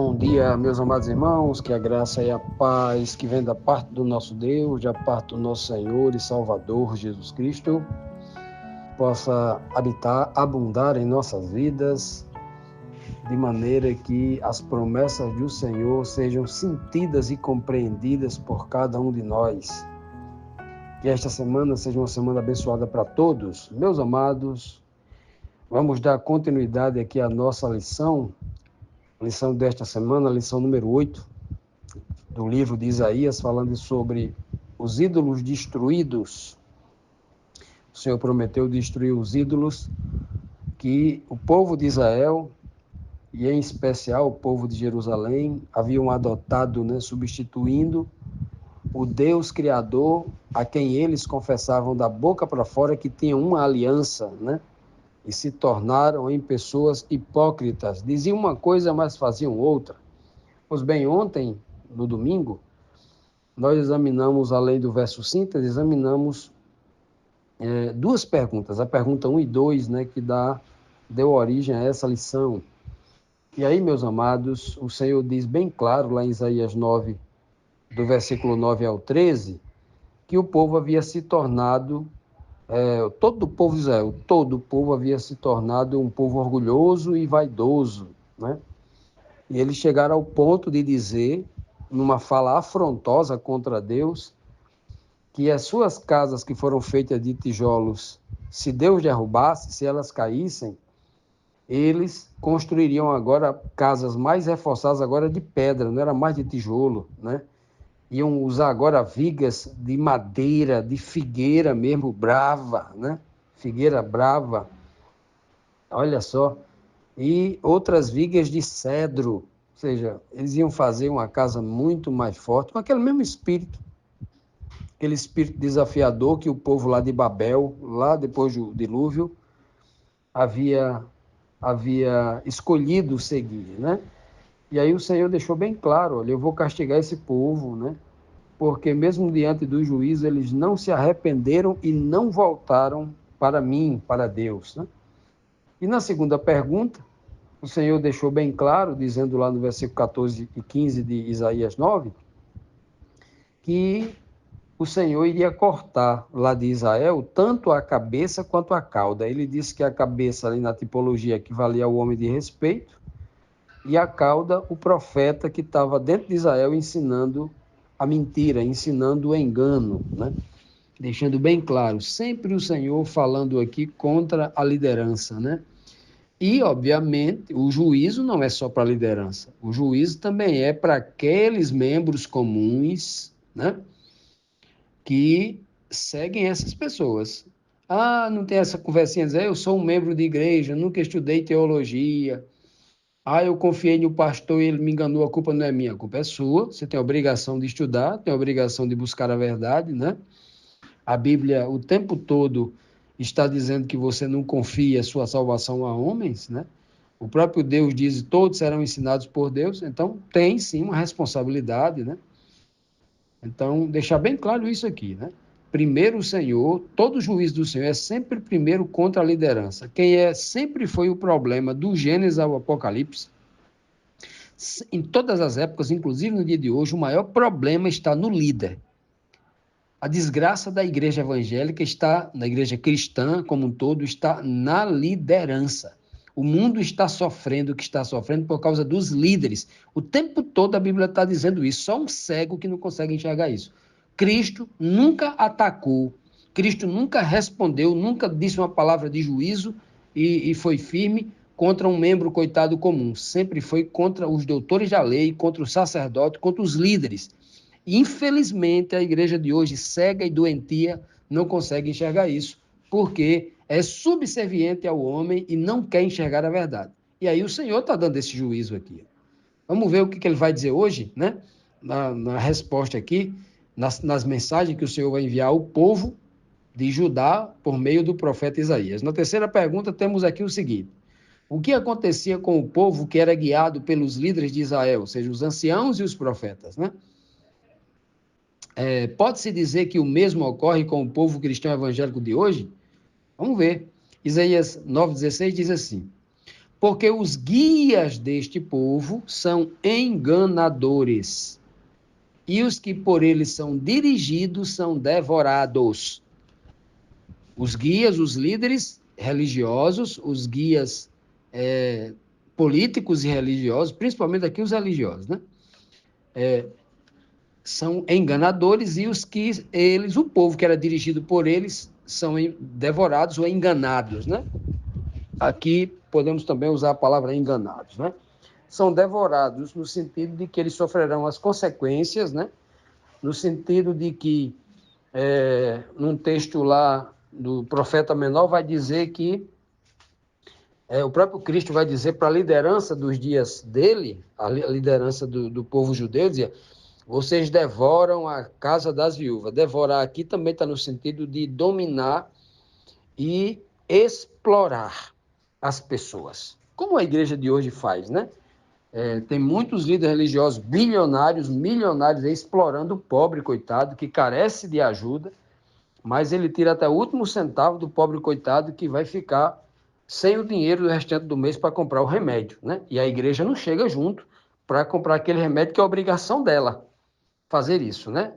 Bom dia, meus amados irmãos, que a graça e a paz que vem da parte do nosso Deus, da parte do nosso Senhor e Salvador Jesus Cristo, possa habitar, abundar em nossas vidas, de maneira que as promessas do Senhor sejam sentidas e compreendidas por cada um de nós. Que esta semana seja uma semana abençoada para todos. Meus amados, vamos dar continuidade aqui à nossa lição desta semana, lição número 8, do livro de Isaías, falando sobre os ídolos destruídos. O Senhor prometeu destruir os ídolos que o povo de Israel, e em especial o povo de Jerusalém, haviam adotado, substituindo o Deus Criador, a quem eles confessavam da boca para fora que tinham uma aliança, e se tornaram em pessoas hipócritas. Diziam uma coisa, mas faziam outra. Pois bem, ontem, no domingo, nós examinamos, além do verso síntese, examinamos duas perguntas. A pergunta 1 e 2, que deu origem a essa lição. E aí, meus amados, o Senhor diz bem claro, lá em Isaías 9, do versículo 9 ao 13, que o povo havia se tornado... todo o povo de Israel, todo o povo havia se tornado um povo orgulhoso e vaidoso, E eles chegaram ao ponto de dizer, numa fala afrontosa contra Deus, que as suas casas que foram feitas de tijolos, se Deus derrubasse, se elas caíssem, eles construiriam agora casas mais reforçadas agora de pedra, não era mais de tijolo, Iam usar agora vigas de madeira, de figueira mesmo, brava, Figueira brava, olha só. E outras vigas de cedro, ou seja, eles iam fazer uma casa muito mais forte, com aquele mesmo espírito, aquele espírito desafiador que o povo lá de Babel, lá depois do dilúvio, havia escolhido seguir, E aí o Senhor deixou bem claro, olha, eu vou castigar esse povo, porque mesmo diante do juízo, eles não se arrependeram e não voltaram para mim, para Deus, E na segunda pergunta, o Senhor deixou bem claro, dizendo lá no versículo 14 e 15 de Isaías 9, que o Senhor iria cortar lá de Israel tanto a cabeça quanto a cauda. Ele disse que a cabeça, ali na tipologia, equivalia ao homem de respeito, e a cauda, o profeta que estava dentro de Israel ensinando a mentira, ensinando o engano, Deixando bem claro, sempre o Senhor falando aqui contra a liderança, E, obviamente, o juízo não é só para a liderança, o juízo também é para aqueles membros comuns, que seguem essas pessoas. Ah, não tem essa conversinha de dizer, eu sou um membro de igreja, nunca estudei teologia. Ah, eu confiei no pastor e ele me enganou, a culpa não é minha, a culpa é sua. Você tem a obrigação de estudar, tem a obrigação de buscar a verdade, A Bíblia, o tempo todo, está dizendo que você não confia a sua salvação a homens, O próprio Deus diz, todos serão ensinados por Deus, então tem sim uma responsabilidade, Então, deixar bem claro isso aqui, Primeiro o Senhor, todo juízo do Senhor é sempre primeiro contra a liderança. Sempre foi o problema do Gênesis ao Apocalipse, em todas as épocas, inclusive no dia de hoje, o maior problema está no líder. A desgraça da igreja evangélica está, na igreja cristã como um todo, está na liderança. O mundo está sofrendo o que está sofrendo por causa dos líderes. O tempo todo a Bíblia está dizendo isso, só um cego que não consegue enxergar isso. Cristo nunca atacou, Cristo nunca respondeu, nunca disse uma palavra de juízo e foi firme contra um membro coitado comum. Sempre foi contra os doutores da lei, contra o sacerdote, contra os líderes. Infelizmente, a igreja de hoje, cega e doentia, não consegue enxergar isso, porque é subserviente ao homem e não quer enxergar a verdade. E aí o Senhor está dando esse juízo aqui. Vamos ver o que ele vai dizer hoje, na resposta aqui, nas mensagens que o Senhor vai enviar ao povo de Judá por meio do profeta Isaías. Na terceira pergunta, temos aqui o seguinte: o que acontecia com o povo que era guiado pelos líderes de Israel, ou seja, os anciãos e os profetas, Pode-se dizer que o mesmo ocorre com o povo cristão evangélico de hoje? Vamos ver. Isaías 9,16 diz assim: porque os guias deste povo são enganadores, e os que por eles são dirigidos são devorados. Os guias, os líderes religiosos, os guias políticos e religiosos, principalmente aqui os religiosos, né? São enganadores, e os que eles, o povo que era dirigido por eles, são devorados ou enganados, né? Aqui podemos também usar a palavra enganados, né? São devorados no sentido de que eles sofrerão as consequências, né? No sentido de que, num texto lá do profeta menor, vai dizer que o próprio Cristo vai dizer para a liderança dos dias dele, a liderança do povo judeu, dizia: vocês devoram a casa das viúvas. Devorar aqui também está no sentido de dominar e explorar as pessoas, como a igreja de hoje faz, né? Tem muitos líderes religiosos bilionários, milionários, explorando o pobre coitado que carece de ajuda, mas ele tira até o último centavo do pobre coitado que vai ficar sem o dinheiro do restante do mês para comprar o remédio, né? E a igreja não chega junto para comprar aquele remédio que é obrigação dela fazer isso, né?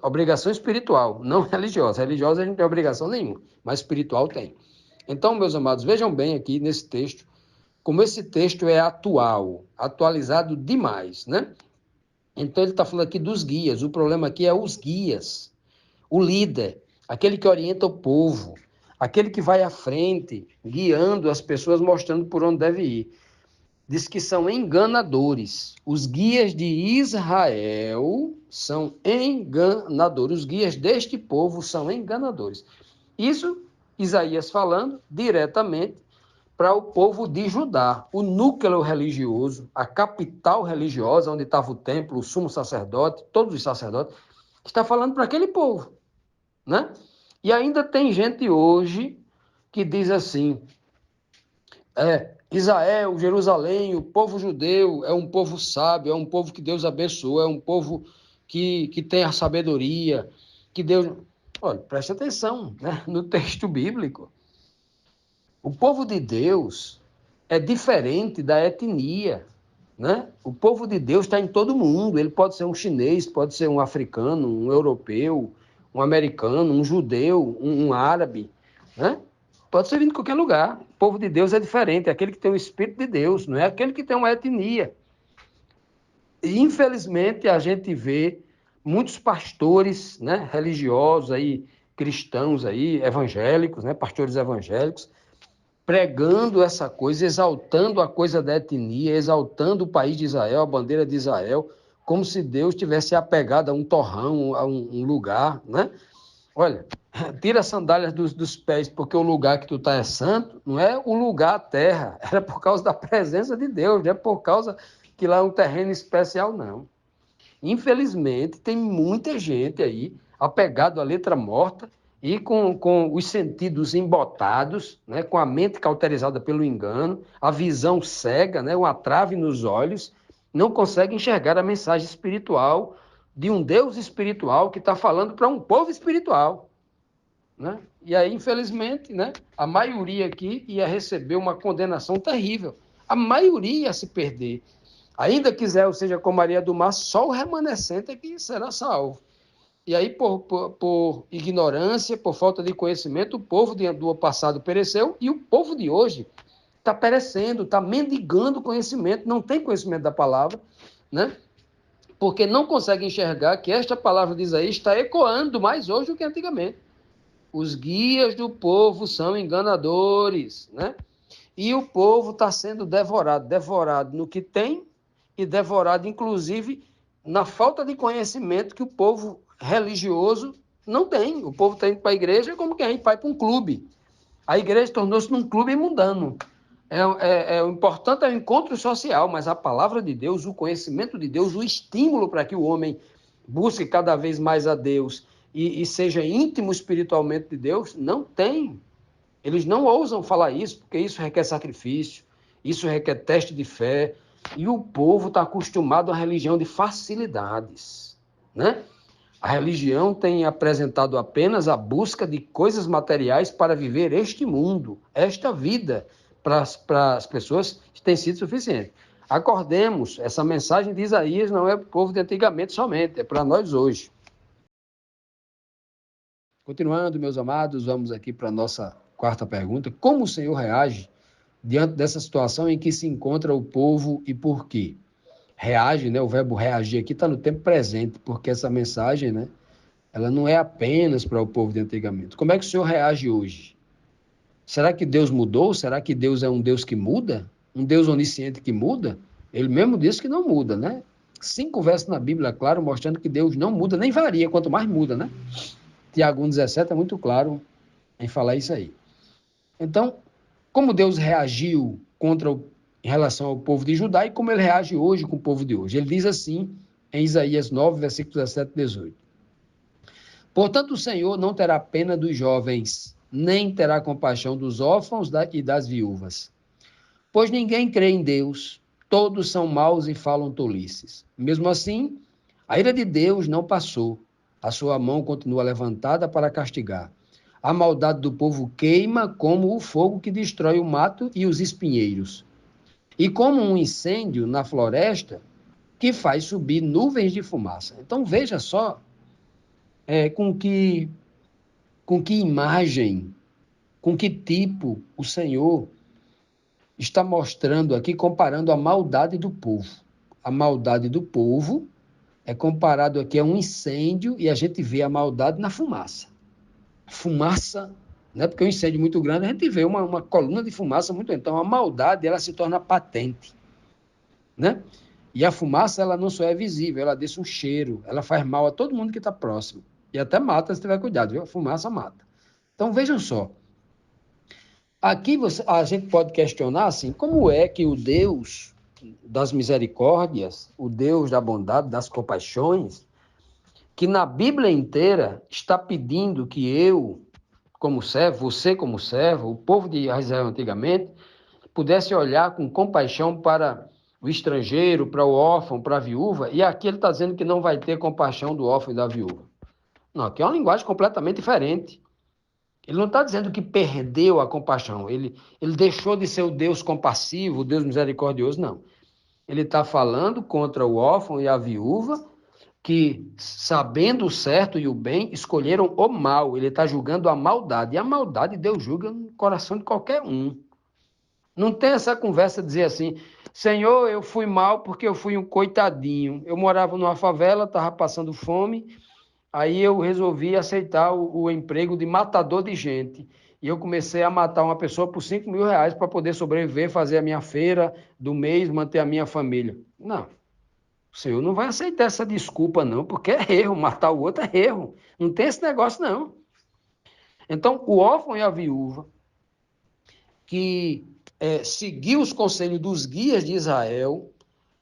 Obrigação espiritual, não religiosa. Religiosa a gente não tem obrigação nenhuma, mas espiritual tem. Então, meus amados, vejam bem aqui nesse texto, como esse texto é atual, atualizado demais, né? Então, ele está falando aqui dos guias. O problema aqui é os guias, o líder, aquele que orienta o povo, aquele que vai à frente, guiando as pessoas, mostrando por onde deve ir. Diz que são enganadores. Os guias de Israel são enganadores. Os guias deste povo são enganadores. Isso, Isaías falando diretamente para o povo de Judá, o núcleo religioso, a capital religiosa, onde estava o templo, o sumo sacerdote, todos os sacerdotes, está falando para aquele povo, né? E ainda tem gente hoje que diz assim: Israel, Jerusalém, o povo judeu é um povo sábio, é um povo que Deus abençoou, é um povo que tem a sabedoria, que Deus... Olha, preste atenção, né? No texto bíblico. O povo de Deus é diferente da etnia, né? O povo de Deus está em todo mundo. Ele pode ser um chinês, pode ser um africano, um europeu, um americano, um judeu, um árabe, né? Pode ser vindo de qualquer lugar. O povo de Deus é diferente, é aquele que tem o Espírito de Deus, não é aquele que tem uma etnia. E, infelizmente, a gente vê muitos pastores, né, religiosos aí, cristãos aí, evangélicos, né, pastores evangélicos, pregando essa coisa, exaltando a coisa da etnia, exaltando o país de Israel, a bandeira de Israel, como se Deus tivesse apegado a um torrão, a um lugar, né? Olha, tira as sandálias dos pés, porque o lugar que tu está é santo, não é o lugar, a terra, era por causa da presença de Deus, não é por causa que lá é um terreno especial, não. Infelizmente, tem muita gente aí apegado à letra morta e com os sentidos embotados, né, com a mente cauterizada pelo engano, a visão cega, né, uma trave nos olhos, não consegue enxergar a mensagem espiritual de um Deus espiritual que está falando para um povo espiritual, né? E aí, infelizmente, né, a maioria aqui ia receber uma condenação terrível. A maioria ia se perder. Ainda que Israel seja como Maria do Mar, só o remanescente é que será salvo. E aí, por ignorância, por falta de conhecimento, o povo do passado pereceu e o povo de hoje está perecendo, está mendigando conhecimento, não tem conhecimento da palavra, né? Porque não consegue enxergar que esta palavra de Isaías está ecoando mais hoje do que antigamente. Os guias do povo são enganadores, né? E o povo está sendo devorado no que tem e devorado, inclusive, na falta de conhecimento que o povo religioso não tem. O povo está indo para a igreja como quem vai para um clube. A igreja tornou-se num clube mundano. O importante é o encontro social, mas a palavra de Deus, o conhecimento de Deus, o estímulo para que o homem busque cada vez mais a Deus e seja íntimo espiritualmente de Deus, não tem. Eles não ousam falar isso, porque isso requer sacrifício, isso requer teste de fé, e o povo está acostumado à religião de facilidades, né? A religião tem apresentado apenas a busca de coisas materiais para viver este mundo, esta vida, para as pessoas tem sido suficiente. Acordemos, essa mensagem de Isaías não é para o povo de antigamente somente, é para nós hoje. Continuando, meus amados, vamos aqui para a nossa quarta pergunta. Como o Senhor reage diante dessa situação em que se encontra o povo e por quê? Reage, né? O verbo reagir aqui está no tempo presente, porque essa mensagem, né? Ela não é apenas para o povo de antigamente. Como é que o Senhor reage hoje? Será que Deus mudou? Será que Deus é um Deus que muda? Um Deus onisciente que muda? Ele mesmo disse que não muda, né? 5 versos na Bíblia, claro, mostrando que Deus não muda, nem varia, quanto mais muda, né? Tiago 1,17 é muito claro em falar isso aí. Então, como Deus reagiu em relação ao povo de Judá e como ele reage hoje com o povo de hoje? Ele diz assim em Isaías 9, versículos 17 e 18. Portanto, o Senhor não terá pena dos jovens, nem terá compaixão dos órfãos e das viúvas. Pois ninguém crê em Deus, todos são maus e falam tolices. Mesmo assim, a ira de Deus não passou, a sua mão continua levantada para castigar. A maldade do povo queima como o fogo que destrói o mato e os espinheiros, e como um incêndio na floresta que faz subir nuvens de fumaça. Então veja só com que imagem, com que tipo o Senhor está mostrando aqui, comparando a maldade do povo. A maldade do povo é comparado aqui a um incêndio e a gente vê a maldade na fumaça. Fumaça, né? Porque um incêndio muito grande, a gente vê uma coluna de fumaça muito. Então, a maldade ela se torna patente, né? E a fumaça ela não só é visível, ela deixa um cheiro, ela faz mal a todo mundo que está próximo. E até mata se tiver cuidado, viu? A fumaça mata. Então, vejam só. Aqui a gente pode questionar assim, como é que o Deus das misericórdias, o Deus da bondade, das compaixões, que na Bíblia inteira está pedindo que eu, como servo, você como servo, o povo de Israel antigamente, pudesse olhar com compaixão para o estrangeiro, para o órfão, para a viúva, e aqui ele está dizendo que não vai ter compaixão do órfão e da viúva. Não, aqui é uma linguagem completamente diferente. Ele não está dizendo que perdeu a compaixão, ele deixou de ser o Deus compassivo, o Deus misericordioso, não. Ele está falando contra o órfão e a viúva, que, sabendo o certo e o bem, escolheram o mal. Ele está julgando a maldade. E a maldade Deus julga no coração de qualquer um. Não tem essa conversa de dizer assim, Senhor, eu fui mal porque eu fui um coitadinho. Eu morava numa favela, estava passando fome, aí eu resolvi aceitar o emprego de matador de gente. E eu comecei a matar uma pessoa por R$ 5.000 para poder sobreviver, fazer a minha feira do mês, manter a minha família. Não. O Senhor não vai aceitar essa desculpa, não, porque é erro. Matar o outro é erro. Não tem esse negócio, não. Então, o órfão e a viúva, que seguiu os conselhos dos guias de Israel,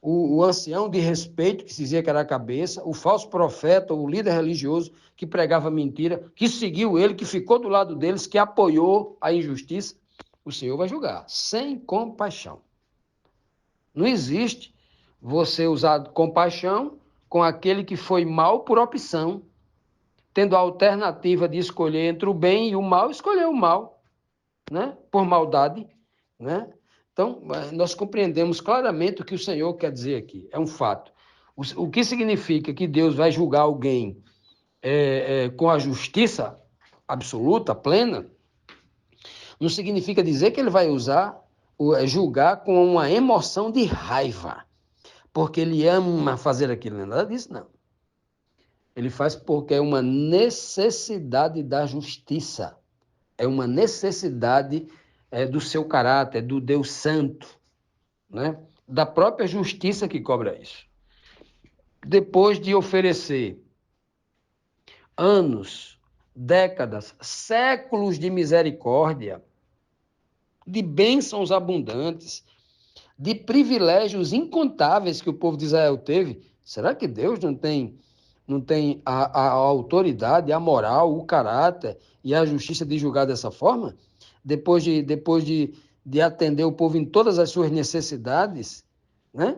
o ancião de respeito, que se dizia que era a cabeça, o falso profeta, o líder religioso que pregava mentira, que seguiu ele, que ficou do lado deles, que apoiou a injustiça, o Senhor vai julgar, sem compaixão. Não existe você usar compaixão com aquele que foi mal por opção, tendo a alternativa de escolher entre o bem e o mal, escolheu o mal, né? Por maldade, né? Então, nós compreendemos claramente o que o Senhor quer dizer aqui, é um fato. O que significa que Deus vai julgar alguém com a justiça absoluta, plena, não significa dizer que ele vai julgar com uma emoção de raiva, porque ele ama fazer aquilo, não é nada disso, não. Ele faz porque é uma necessidade da justiça, é uma necessidade do seu caráter, do Deus Santo, né? Da própria justiça que cobra isso. Depois de oferecer anos, décadas, séculos de misericórdia, de bênçãos abundantes, de privilégios incontáveis que o povo de Israel teve, será que Deus não tem a autoridade, a moral, o caráter e a justiça de julgar dessa forma? Depois de atender o povo em todas as suas necessidades, né?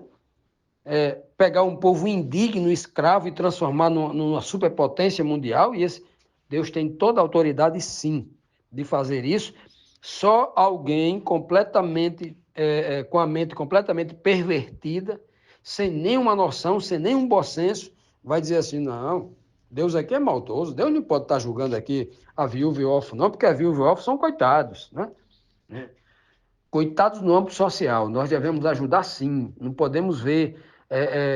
Pegar um povo indigno, escravo e transformar numa superpotência mundial, e Deus tem toda a autoridade, sim, de fazer isso, Só alguém completamente, com a mente completamente pervertida, sem nenhuma noção, sem nenhum bom senso, vai dizer assim, não, Deus aqui é maldoso, Deus não pode estar julgando aqui a viúva e o órfão, não, porque a viúva e o órfão são coitados, né? Coitados no âmbito social, nós devemos ajudar sim, não podemos ver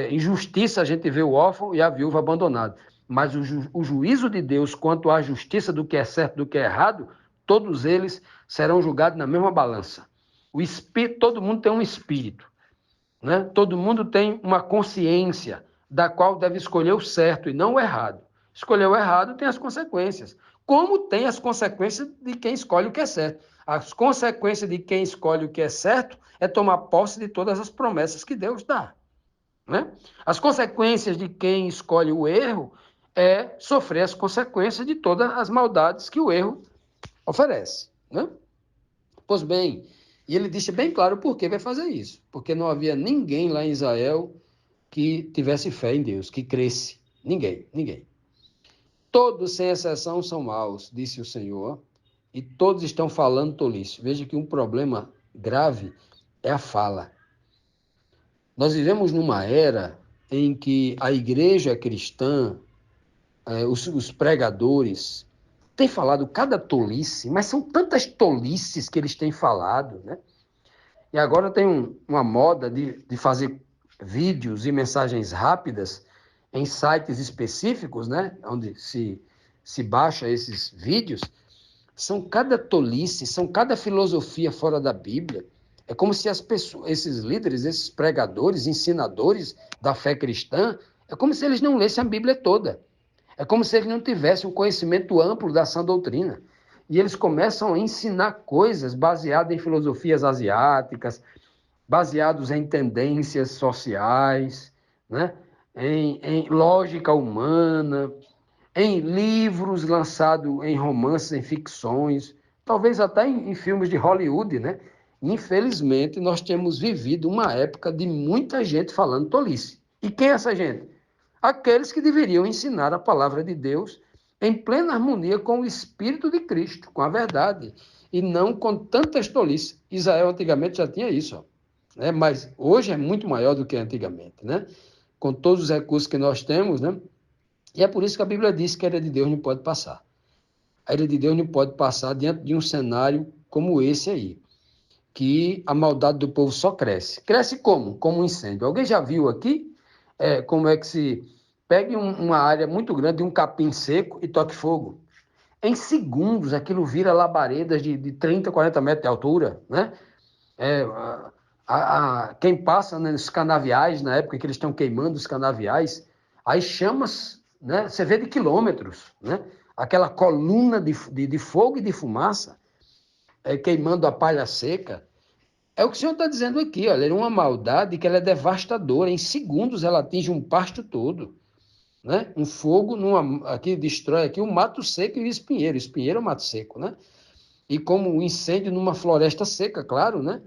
injustiça, a gente vê o órfão e a viúva abandonado, mas o juízo de Deus quanto à justiça do que é certo e do que é errado, todos eles serão julgados na mesma balança. O espírito, todo mundo tem um espírito, né? Todo mundo tem uma consciência da qual deve escolher o certo e não o errado. Escolher o errado tem as consequências, como tem as consequências de quem escolhe o que é certo. As consequências de quem escolhe o que é certo é tomar posse de todas as promessas que Deus dá, né? As consequências de quem escolhe o erro é sofrer as consequências de todas as maldades que o erro oferece, né? Pois bem, e ele deixa bem claro por que vai fazer isso. Porque não havia ninguém lá em Israel que tivesse fé em Deus, que cresce. Ninguém, ninguém. Todos, sem exceção, são maus, disse o Senhor, e todos estão falando tolice. Veja que um problema grave é a fala. Nós vivemos numa era em que a igreja cristã, os pregadores, têm falado cada tolice, mas são tantas tolices que eles têm falado, né? E agora tem uma moda de fazer vídeos e mensagens rápidas em sites específicos, né? Onde se baixa esses vídeos. São cada tolice, são cada filosofia fora da Bíblia. É como se as pessoas, esses líderes, esses pregadores, ensinadores da fé cristã, é como se eles não lessem a Bíblia toda. É como se eles não tivessem um conhecimento amplo da sã doutrina. E eles começam a ensinar coisas baseadas em filosofias asiáticas, baseados em tendências sociais, né? em lógica humana, em livros lançados em romances, em ficções, talvez até em filmes de Hollywood, né? Infelizmente, nós temos vivido uma época de muita gente falando tolice. E quem é essa gente? Aqueles que deveriam ensinar a palavra de Deus em plena harmonia com o Espírito de Cristo, com a verdade, e não com tantas tolices. Israel antigamente já tinha isso, ó, né? Mas hoje é muito maior do que antigamente, né? Com todos os recursos que nós temos, né? E é por isso que a Bíblia diz que a ira de Deus não pode passar. A ira de Deus não pode passar diante de um cenário como esse aí, que a maldade do povo só cresce. Cresce como? Como um incêndio. Alguém já viu aqui como é que se pegue uma área muito grande, um capim seco e toque fogo? Em segundos, aquilo vira labaredas de 30, 40 metros de altura, né? É, quem passa nos canaviais, na época que eles estão queimando os canaviais, as chamas, né, você vê de quilômetros, né? Aquela coluna de fogo e de fumaça, queimando a palha seca. É o que o senhor está dizendo aqui, olha, é uma maldade que ela é devastadora. Em segundos ela atinge um pasto todo, né? Um fogo aqui destrói aqui um mato seco e o espinheiro. Espinheiro é um mato seco, né? E como um incêndio numa floresta seca, claro, né?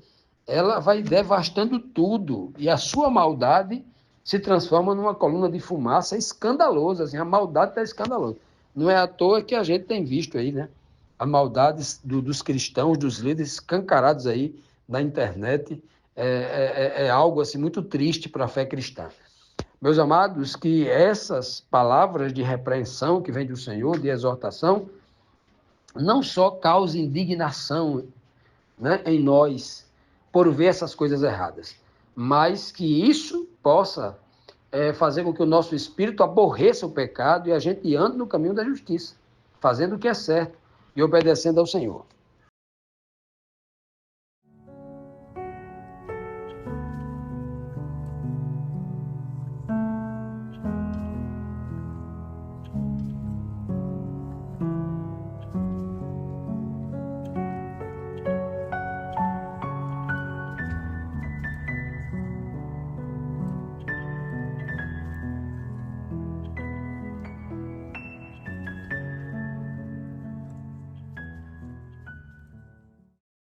Ela vai devastando tudo. E a sua maldade se transforma numa coluna de fumaça escandalosa. Assim, a maldade está escandalosa. Não é à toa que a gente tem visto aí, né? A maldade dos cristãos, dos líderes escancarados aí na internet. É algo assim muito triste para a fé cristã. Meus amados, que essas palavras de repreensão que vem do Senhor, de exortação, não só causem indignação, né, em nós por ver essas coisas erradas, mas que isso possa fazer com que o nosso espírito aborreça o pecado e a gente ande no caminho da justiça, fazendo o que é certo e obedecendo ao Senhor.